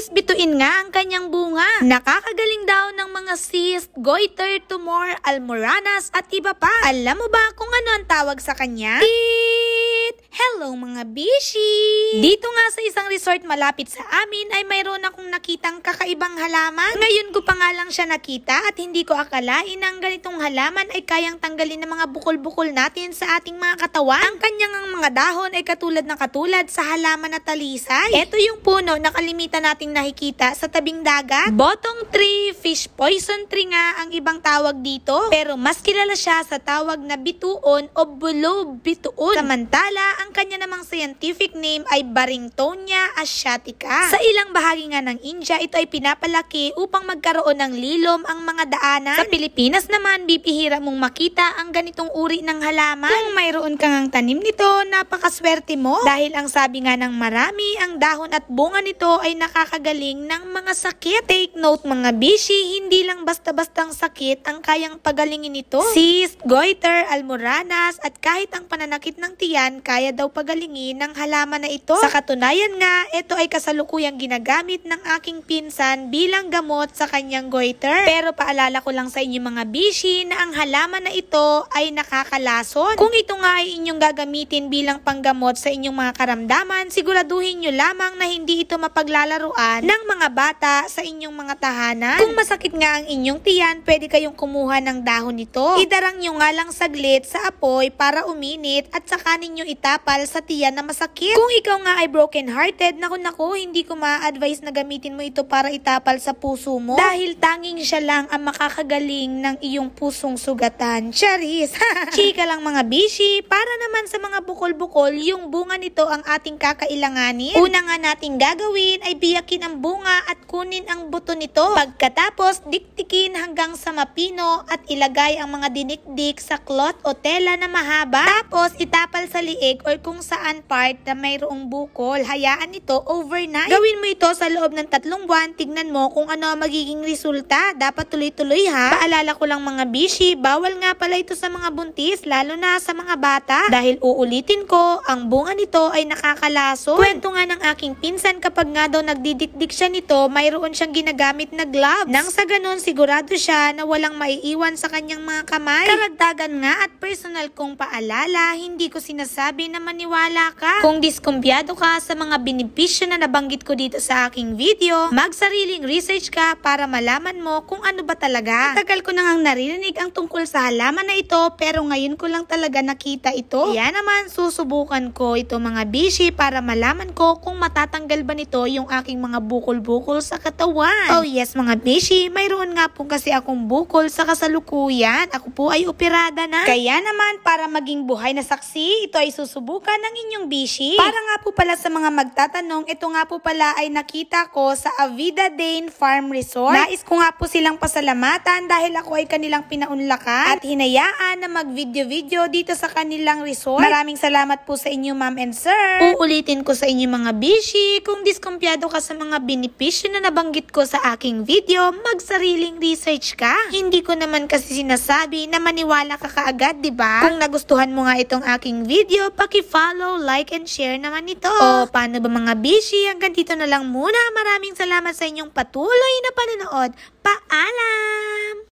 is bituin nga ang kanyang bunga. Nakakagaling daw ng mga cyst, goiter, tumor, almoranas at iba pa. Alam mo ba kung ano ang tawag sa kanya? Hello mga bishi! Dito nga sa isang resort malapit sa amin ay mayroon akong nakitang kakaibang halaman. Ngayon ko pa nga lang siya nakita at hindi ko akalain na ang ganitong halaman ay kayang tanggalin ng mga bukol-bukol natin sa ating mga katawan. Ang kanyang mga dahon ay katulad sa halaman na talisay. Ito yung puno na kalimitan nating nakikita sa tabing dagat. Botong tree, fish poison tree nga ang ibang tawag dito. Pero mas kilala siya sa tawag na bituon o bulb bituon. Samantala, ang kanya namang scientific name ay Barringtonia asiatica. Sa ilang bahagi nga ng India, ito ay pinapalaki upang magkaroon ng lilom ang mga daanan. Sa Pilipinas naman, bibihira mong makita ang ganitong uri ng halaman. Kung mayroon kang ang tanim nito, napakaswerte mo. Dahil ang sabi nga ng marami, ang dahon at bunga nito ay nakakagaling ng mga sakit. Take note mga bishi, hindi lang basta-bastang sakit ang kayang pagalingin ito. Cyst, goiter, almoranas at kahit ang pananakit ng tiyan, kaya daw pagalingin ng halaman na ito. Sa katunayan nga, ito ay kasalukuyang ginagamit ng aking pinsan bilang gamot sa kanyang goiter. Pero paalala ko lang sa inyo mga bishi na ang halaman na ito ay nakakalason. Kung ito nga ay inyong gagamitin bilang panggamot sa inyong mga karamdaman, siguraduhin nyo lamang na hindi ito mapaglalaruan ng mga bata sa inyong mga tahanan. Kung masakit nga ang inyong tiyan, pwede kayong kumuha ng dahon nito. Idarang nyo nga lang saglit sa apoy para uminit at saka ninyo itapal sa tiyan na masakit. Kung ikaw nga ay broken hearted, naku, hindi ko ma-advise na gamitin mo ito para itapal sa puso mo. Dahil tanging siya lang ang makakagaling ng iyong pusong sugatan. Charis! Chika lang mga bishi, para naman sa mga bukol-bukol, yung bunga nito ang ating kakailanganin. Una nga nating gagawin ay biyakin ang bunga at kunin ang buto nito. Pagkatapos, diktikin hanggang sa mapino at ilagay ang mga dinikdik sa cloth o tela na mahaba. Tapos, itapal sa liig or kung saan part na mayroong bukol. Hayaan ito overnight. Gawin mo ito sa loob ng 3 buwan. Tignan mo kung ano ang magiging resulta. Dapat tuloy-tuloy ha. Paalala ko lang mga bishi, bawal nga pala ito sa mga buntis, lalo na sa mga bata. Dahil uulitin ko, ang bunga nito ay nakakalason. Kwento nga ng aking pinsan kapag nga daw nagdidikdik siya nito, mayroon siyang ginagamit na gloves. Nang sa ganun, sigurado siya na walang maiiwan sa kanyang mga kamay. Karagdagan nga at personal kong paalala, hindi ko sinasabi na maniwala ka. Kung diskumpiyado ka sa mga benepisyo na nabanggit ko dito sa aking video, magsariling research ka para malaman mo kung ano ba talaga. Tagal ko nang naririnig ang tungkol sa halaman na ito, pero ngayon ko lang talaga nakita ito. Kaya naman susubukan ko ito mga bishi para malaman ko kung matatanggal ba nito yung aking mga bukol-bukol sa katawan. Oh yes mga bishi, mayroon nga po kasi akong bukol sa kasalukuyan. Ako po ay operada na. Kaya naman para maging buhay na saksi, ito ay susubukan ng inyong bishi. Para nga po pala sa mga magtatanong, ito nga po pala ay nakita ko sa Avida Dane Farm Resort. Nais ko nga po silang pasalamatan dahil ako ay kanilang pinaunlakan at hinayaan na mag-video-video dito sa kanilang resort. Maraming salamat po sa inyo ma'am and sir. Uulitin ko sa inyo mga bishi, kung diskumpiyado ka sa mga benepisyo na nabanggit ko sa aking video, magsariling research ka. Hindi ko naman kasi sinasabi na maniwala ka kaagad, diba? Kung nagustuhan mo nga itong aking video, paki-follow, like, and share naman ito. O, paano ba mga bishi? Hanggang dito na lang muna. Maraming salamat sa inyong patuloy na panonood. Paalam!